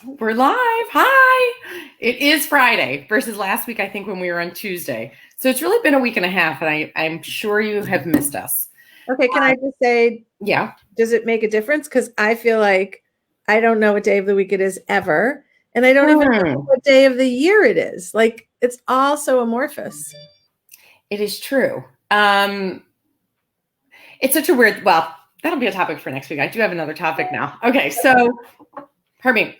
We're live. Hi. It is Friday versus last week, I think, when we were on Tuesday. So it's really been a week and a half, and I'm sure you have missed us. Okay, can I just say, Yeah. does it make a difference? Because I feel like I don't know what day of the week it is ever. And I don't even know what day of the year it is. Like, it's all so amorphous. It is true. It's such a weird, well, that'll be a topic for next week. I do have another topic now. Okay, so, pardon me.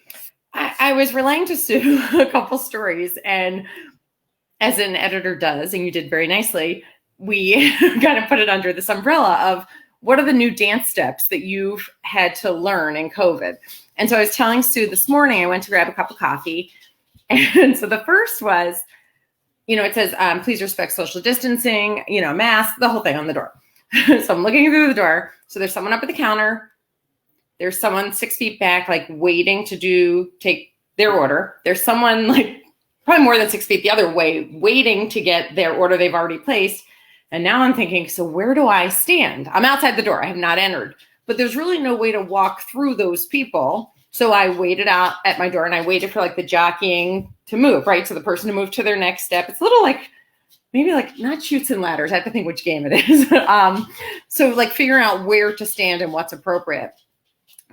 I was relaying to Sue a couple stories, and as an editor does, and you did very nicely, we kind of put it under this umbrella of what are the new dance steps that you've had to learn in COVID. And so I was telling Sue this morning, I went to grab a cup of coffee. And so the first was, it says, please respect social distancing, mask, the whole thing on the door. So I'm looking through the door. So there's someone up at the counter. There's someone 6 feet back, like waiting to take their order. There's someone like probably more than 6 feet the other way, waiting to get their order they've already placed. And now I'm thinking, so where do I stand? I'm outside the door. I have not entered, but there's really no way to walk through those people. So I waited out at my door and I waited for like the jockeying to move, right? So the person to move to their next step. It's a little like, maybe like not Chutes and Ladders. I have to think which game it is. So like figuring out where to stand and what's appropriate.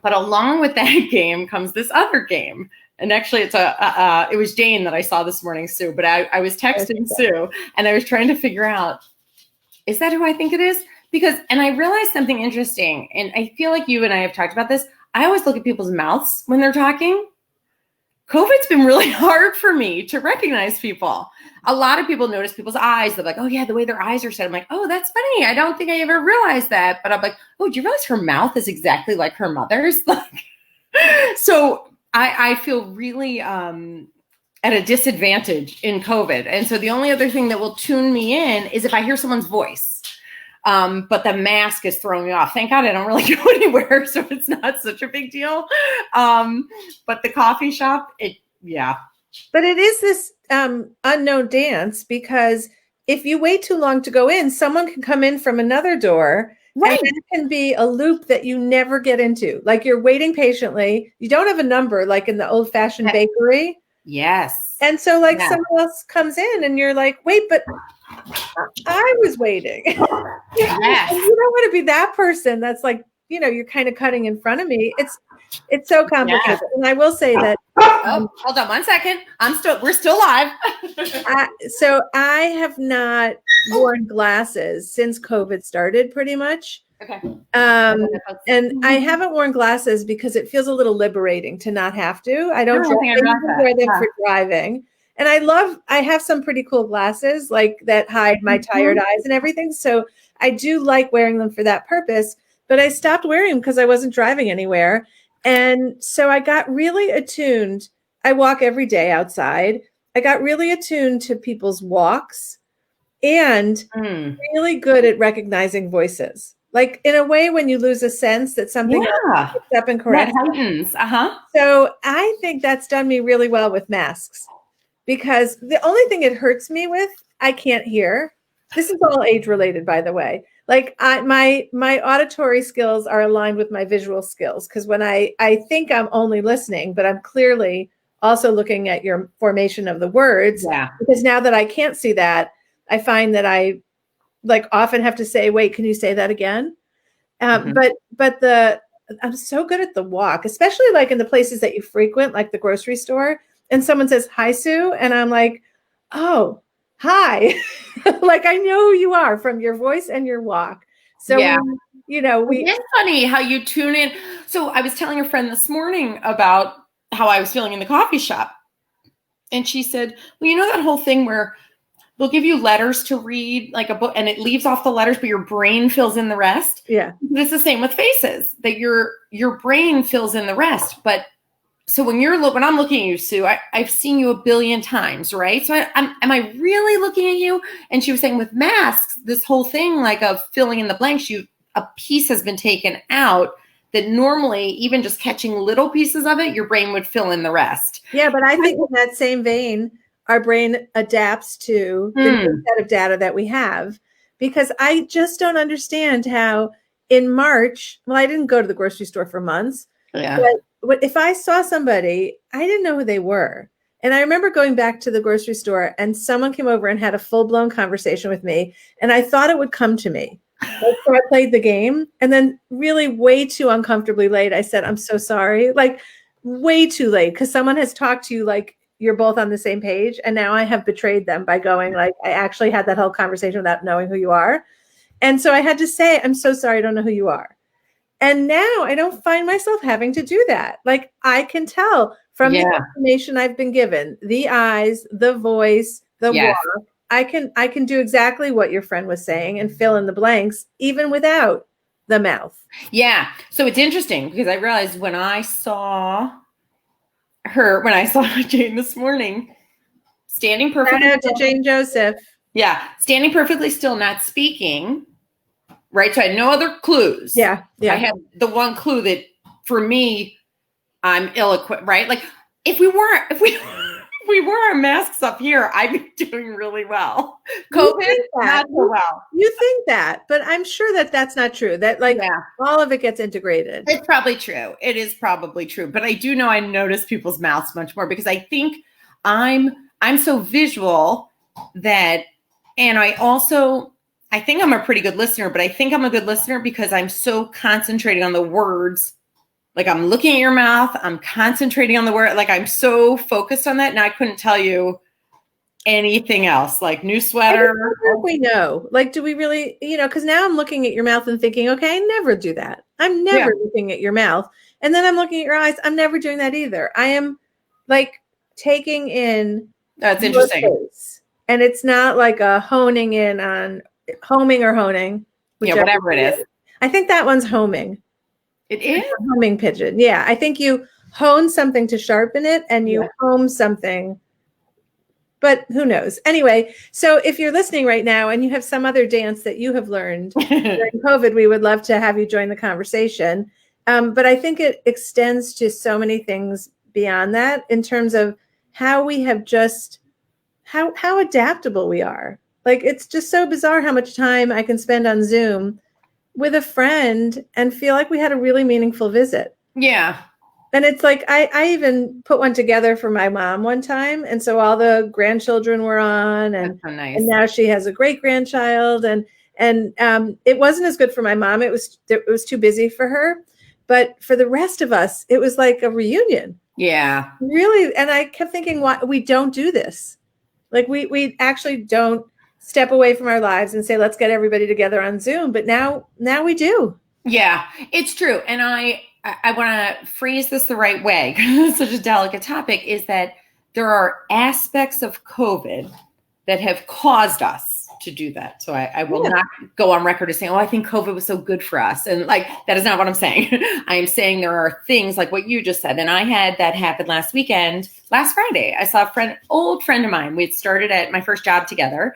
But along with that game comes this other game. And actually, it was Jane that I saw this morning, Sue. But I was texting Sue, and I was trying to figure out, is that who I think it is? And I realized something interesting, and I feel like you and I have talked about this. I always look at people's mouths when they're talking. COVID's been really hard for me to recognize people. A lot of people notice people's eyes. They're like, oh, yeah, the way their eyes are set. I'm like, oh, that's funny. I don't think I ever realized that. But I'm like, oh, do you realize her mouth is exactly like her mother's? So I feel really at a disadvantage in COVID. And so the only other thing that will tune me in is if I hear someone's voice. But the mask is throwing me off. Thank God I don't really go anywhere, so it's not such a big deal. But the coffee shop, yeah. But it is this unknown dance, because if you wait too long to go in, someone can come in from another door. Right. And that can be a loop that you never get into. Like you're waiting patiently. You don't have a number like in the old-fashioned bakery. Yes. And so someone else comes in and you're like, wait, but I was waiting. Yes. And you don't want to be that person that's like, you're kind of cutting in front of me. It's so complicated. Yeah. And I will say that. Hold on 1 second. We're still live. So I have not worn glasses since COVID started, pretty much. Okay. And I haven't worn glasses because it feels a little liberating to not have to. I don't wear them for driving. And I have some pretty cool glasses like that hide my tired eyes and everything. So I do like wearing them for that purpose, but I stopped wearing them because I wasn't driving anywhere. And so I got really attuned. I walk every day outside. I got really attuned to people's walks and really good at recognizing voices. Like in a way, when you lose a sense that something else picks up and corrects. That happens. So I think that's done me really well with masks, because the only thing it hurts me with, I can't hear. This is all age related, by the way. Like my auditory skills are aligned with my visual skills, because when I think I'm only listening, but I'm clearly also looking at your formation of the words. Yeah. Because now that I can't see that, I find that I often have to say, wait, can you say that again? But I'm so good at the walk, especially like in the places that you frequent, like the grocery store, and someone says, hi, Sue. And I'm like, oh, hi. Like I know who you are from your voice and your walk. So, yeah. It's funny how you tune in. So I was telling a friend this morning about how I was feeling in the coffee shop. And she said, well, that whole thing where they'll give you letters to read, like a book, and it leaves off the letters, but your brain fills in the rest. Yeah. It's the same with faces, that your brain fills in the rest. But so when I'm looking at you, Sue, I've seen you a billion times, right? So am I really looking at you? And she was saying with masks, this whole thing like of filling in the blanks, a piece has been taken out that normally even just catching little pieces of it, your brain would fill in the rest. Yeah, but I think in that same vein, our brain adapts to the new set of data that we have, because I just don't understand how in March, well, I didn't go to the grocery store for months. Yeah. But if I saw somebody, I didn't know who they were. And I remember going back to the grocery store and someone came over and had a full-blown conversation with me. And I thought it would come to me. So I played the game. And then really way too uncomfortably late, I said, I'm so sorry. Like way too late, because someone has talked to you like you're both on the same page. And now I have betrayed them by going like, I actually had that whole conversation without knowing who you are. And so I had to say, I'm so sorry, I don't know who you are. And now I don't find myself having to do that. Like I can tell from the information I've been given, the eyes, the voice, the walk, I can do exactly what your friend was saying and fill in the blanks, even without the mouth. Yeah. So it's interesting because I realized when I saw Jane this morning, standing perfectly. Shout out to Jane Joseph. Yeah. Standing perfectly still, not speaking. Right. So I had no other clues. Yeah. I had the one clue that for me, I'm ill-equipped, right? Like if we wore our masks up here, I'd be doing really well. COVID, not so well. You think that, but I'm sure that that's not true. That all of it gets integrated. It's probably true. It is probably true. But I do know I notice people's mouths much more because I think I'm so visual that, and I think I'm a pretty good listener, but I think I'm a good listener because I'm so concentrating on the words. Like I'm looking at your mouth, I'm concentrating on the word. Like I'm so focused on that. And I couldn't tell you anything else, like new sweater. We know, like, do we really, because now I'm looking at your mouth and thinking, okay, I never do that. I'm never looking at your mouth. And then I'm looking at your eyes. I'm never doing that either. I am like taking in. That's interesting. Face. And it's not like a honing in on homing or honing. Whatever it is. I think that one's homing. It is? Homing pigeon. Yeah. I think you hone something to sharpen it and you home something, but who knows? Anyway, so if you're listening right now and you have some other dance that you have learned during COVID, we would love to have you join the conversation. But I think it extends to so many things beyond that in terms of how we have just, how adaptable we are. Like, it's just so bizarre how much time I can spend on Zoom with a friend and feel like we had a really meaningful visit. Yeah. And it's like, I even put one together for my mom one time. And so all the grandchildren were on and, that's so nice. And now she has a great grandchild and it wasn't as good for my mom. It was too busy for her, but for the rest of us, it was like a reunion. Yeah. Really. And I kept thinking, why we don't do this. Like we actually don't step away from our lives and say, let's get everybody together on Zoom. But now we do. Yeah, it's true. And I want to phrase this the right way because it's such a delicate topic, is that there are aspects of COVID that have caused us to do that. So I will not go on record as saying, I think COVID was so good for us. And like, that is not what I'm saying. I am saying there are things like what you just said. And I had that happen last Friday. I saw old friend of mine. We had started at my first job together.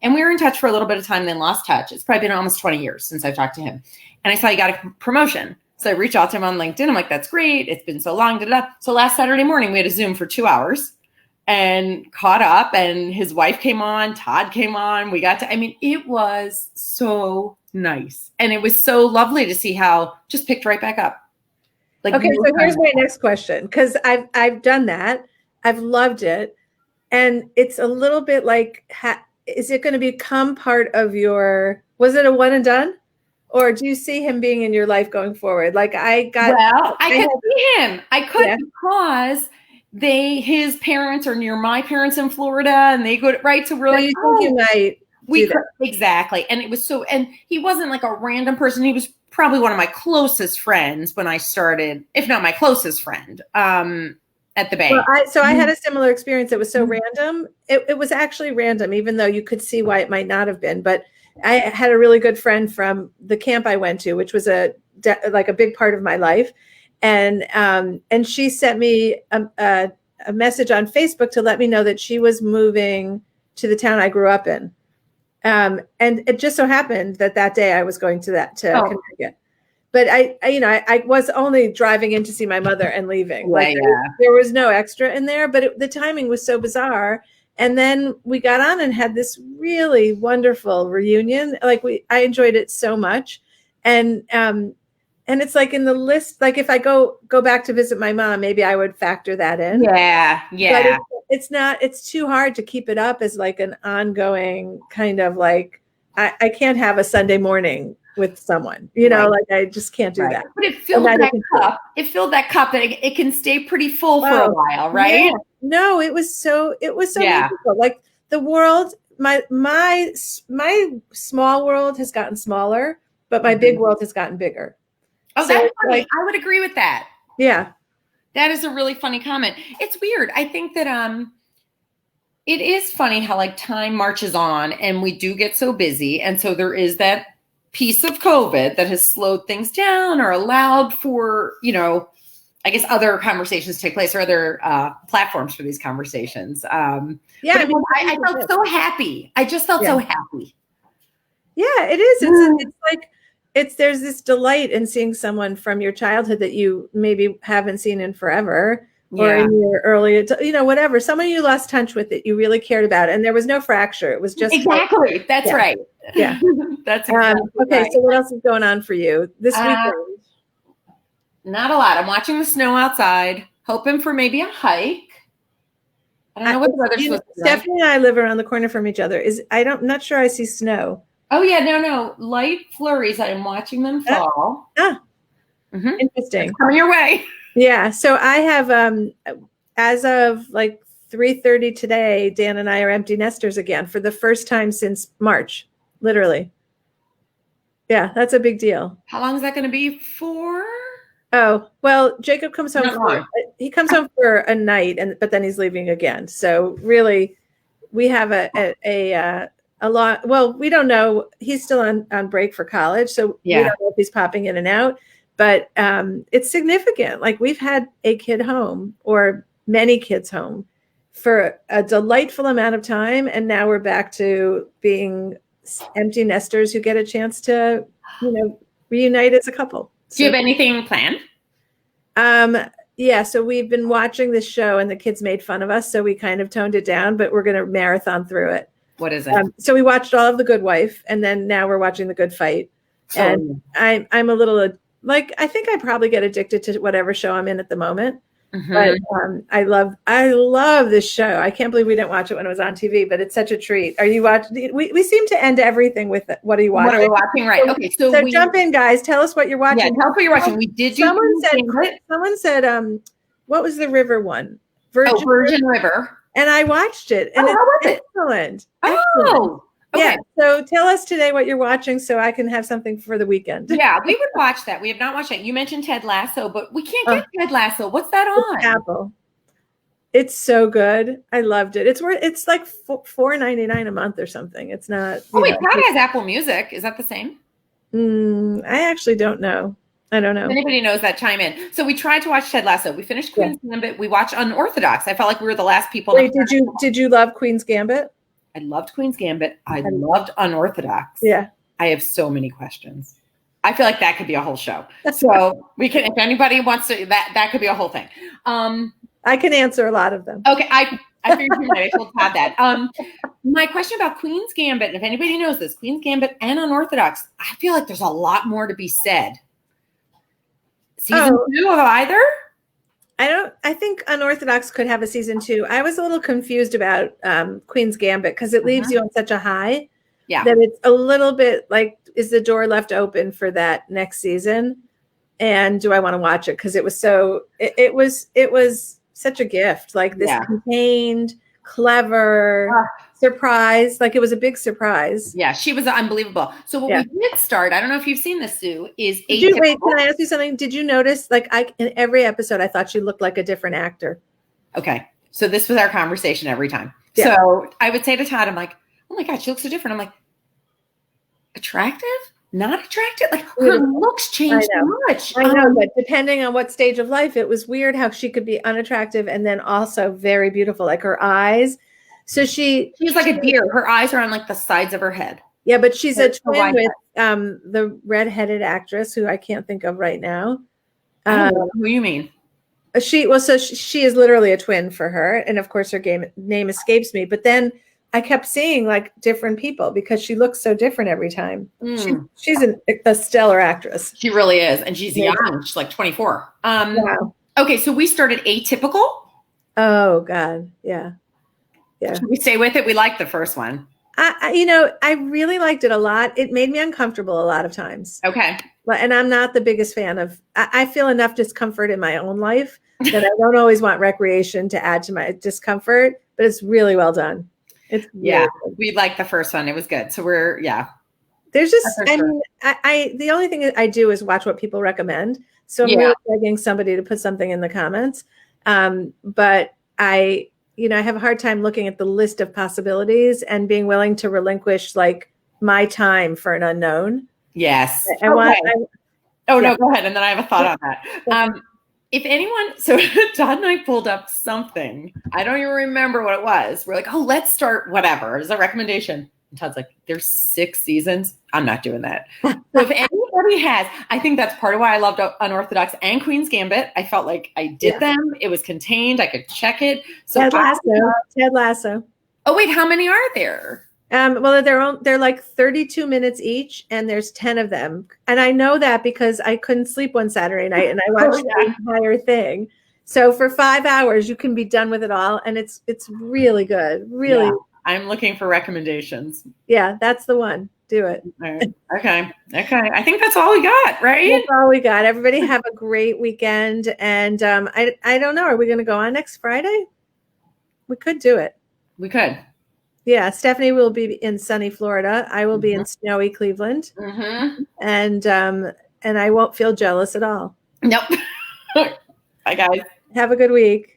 And we were in touch for a little bit of time, then lost touch. It's probably been almost 20 years since I've talked to him. And I saw he got a promotion. So I reached out to him on LinkedIn. I'm like, that's great. It's been so long. So last Saturday morning, we had a Zoom for 2 hours and caught up. And his wife came on. Todd came on. It was so nice. And it was so lovely to see how just picked right back up. Like, okay, so here's my next question. Because I've done that. I've loved it. And it's a little bit like... is it going to become part of was it a one and done? Or do you see him being in your life going forward? Like I could see him. I could because his parents are near my parents in Florida and they go right to really. So you think you might exactly. And it was and he wasn't like a random person. He was probably one of my closest friends when I started, if not my closest friend. At the bank. Well, I had a similar experience. It was so random. It was actually random, even though you could see why it might not have been. But I had a really good friend from the camp I went to, which was a big part of my life. And she sent me a message on Facebook to let me know that she was moving to the town I grew up in. And it just so happened that day I was going to Connecticut. But I was only driving in to see my mother and leaving. There was no extra in there, but the timing was so bizarre. And then we got on and had this really wonderful reunion. I enjoyed it so much. And And it's like in the list, like if I go back to visit my mom, maybe I would factor that in. Yeah. But it's too hard to keep it up as like an ongoing kind of like, I can't have a Sunday morning with someone, like I just can't do that. But it filled that cup. It filled that cup that it can stay pretty full for a while, right? Yeah. No, it was so magical. Like the world, my small world has gotten smaller, but my big world has gotten bigger. Oh, that's funny. Like, I would agree with that. Yeah. That is a really funny comment. It's weird. I think that it is funny how like time marches on and we do get so busy. And so there is that piece of COVID that has slowed things down or allowed for, I guess other conversations to take place or other platforms for these conversations. Yeah, I felt so happy. I just felt so happy. Yeah, it is. It's like, there's this delight in seeing someone from your childhood that you maybe haven't seen in forever or in your early, whatever, someone you lost touch with that you really cared about. And there was no fracture. It was just exactly. Like, that's right. Yeah. That's exactly okay. Right. So what else is going on for you this weekend? Not a lot. I'm watching the snow outside, hoping for maybe a hike. I don't know what the weather's supposed to be. Stephanie and I live around the corner from each other. I'm not sure I see snow. Oh, yeah. No. Light flurries. I'm watching them fall. Interesting. It's coming your way. Yeah. So I have, as of like 3:30 today, Dan and I are empty nesters again for the first time since March, literally. Yeah, that's a big deal. How long is that going to be for? Oh, well, Jacob comes home. He comes home for a night, but then he's leaving again. So really, we have a lot. Well, we don't know. He's still on break for college, so we don't know if he's popping in and out. But it's significant. Like we've had a kid home or many kids home for a delightful amount of time, and now we're back to being empty nesters who get a chance to, reunite as a couple. Do you have anything planned? Yeah, so we've been watching this show and the kids made fun of us, so we kind of toned it down, but we're going to marathon through it. What is it? So we watched all of The Good Wife, and then now we're watching The Good Fight. And I'm a little like, I think I probably get addicted to whatever show I'm in at the moment. But I love this show. I can't believe we didn't watch it when it was on TV, but it's such a treat. Are you watching? We seem to end everything with what are you watching? What are we watching? Right. Okay. So jump in, guys. Tell us what you're watching. Yeah, tell us what you're watching. We did. Someone said, what was the river one? Virgin River. And I watched it. And how was it? Excellent. Oh. Okay. Yeah. So tell us today what you're watching so I can have something for the weekend. Yeah, we would watch that. We have not watched it. You mentioned Ted Lasso, but we can't get Ted Lasso. What's that on? It's Apple. It's so good. I loved it. It's like $4.99 a month or something. It's not. Oh wait, Pat has Apple Music. Is that the same? I actually don't know. I don't know. If anybody knows that, chime in. So we tried to watch Ted Lasso. We finished Queen's Gambit. We watched Unorthodox. I felt like we were the last people. Wait, did you love Queen's Gambit? I loved Queen's Gambit. I loved Unorthodox. Yeah. I have so many questions. I feel like that could be a whole show. So we can, if anybody wants to, that could be a whole thing. I can answer a lot of them. Okay. I figured you might. I told Todd that. My question about Queen's Gambit, and if anybody knows this, Queen's Gambit and Unorthodox, I feel like there's a lot more to be said. Season 2 of either? I think Unorthodox could have a season 2. I was a little confused about Queen's Gambit because it leaves you on such a high that it's a little bit like, is the door left open for that next season? And do I want to watch it? Because it was it was such a gift, like this contained, clever surprise. Like it was a big surprise. Yeah, she was unbelievable. So what we did start, I don't know if you've seen this, Sue, is wait, can I ask you something? Did you notice, like in every episode, I thought she looked like a different actor. Okay. So this was our conversation every time. Yeah. So I would say to Todd, I'm like, oh my God, she looks so different. I'm like, attractive? Not attractive? Like her looks changed so much. I know, but depending on what stage of life, it was weird how she could be unattractive and then also very beautiful, like her eyes. So she's like a deer. Her eyes are on like the sides of her head. Yeah, but she's a twin with the redheaded actress who I can't think of right now. I don't know who you mean? She is literally a twin for her, and of course her name escapes me. But then I kept seeing like different people because she looks so different every time. She's a stellar actress. She really is. And she's young. She's like 24. Wow. Okay. So we started Atypical. Oh God. Yeah. Yeah. Should we stay with it? We liked the first one. I really liked it a lot. It made me uncomfortable a lot of times. Okay. And I'm not the biggest fan of, I feel enough discomfort in my own life that I don't always want recreation to add to my discomfort, but it's really well done. It's really good. We liked the first one. It was good. So there's just, the only thing I do is watch what people recommend. So I'm really begging somebody to put something in the comments. But I have a hard time looking at the list of possibilities and being willing to relinquish like my time for an unknown. Yes. No, go ahead. And then I have a thought on that. If anyone, so Todd and I pulled up something. I don't even remember what it was. We're like, oh, let's start whatever. It's a recommendation. And Todd's like, there's 6 seasons. I'm not doing that. So if anybody has, I think that's part of why I loved Unorthodox and Queen's Gambit. I felt like I did them. It was contained. I could check it. So Ted Lasso. Oh, wait, how many are there? Well, they're like 32 minutes each, and there's 10 of them. And I know that because I couldn't sleep one Saturday night, and I watched the entire thing. So for 5 hours, you can be done with it all, and it's really good. Really, I'm looking for recommendations. Yeah, that's the one. Do it. All right. Okay. I think that's all we got, right? That's all we got. Everybody have a great weekend, and I don't know. Are we going to go on next Friday? We could do it. We could. Yeah, Stephanie will be in sunny Florida. I will be in snowy Cleveland, and I won't feel jealous at all. Nope. Bye, guys. Have a good week.